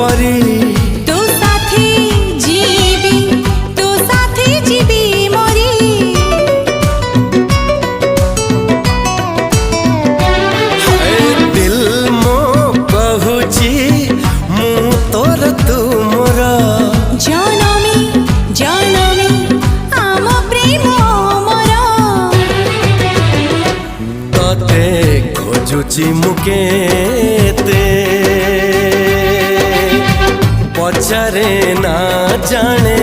परी तू साथी जीवी मोरी दिल मो कहूची मु तोर तू मोर जनमी आम प्रेम मोर तते खोजुची मुकेते पचारे ना जाने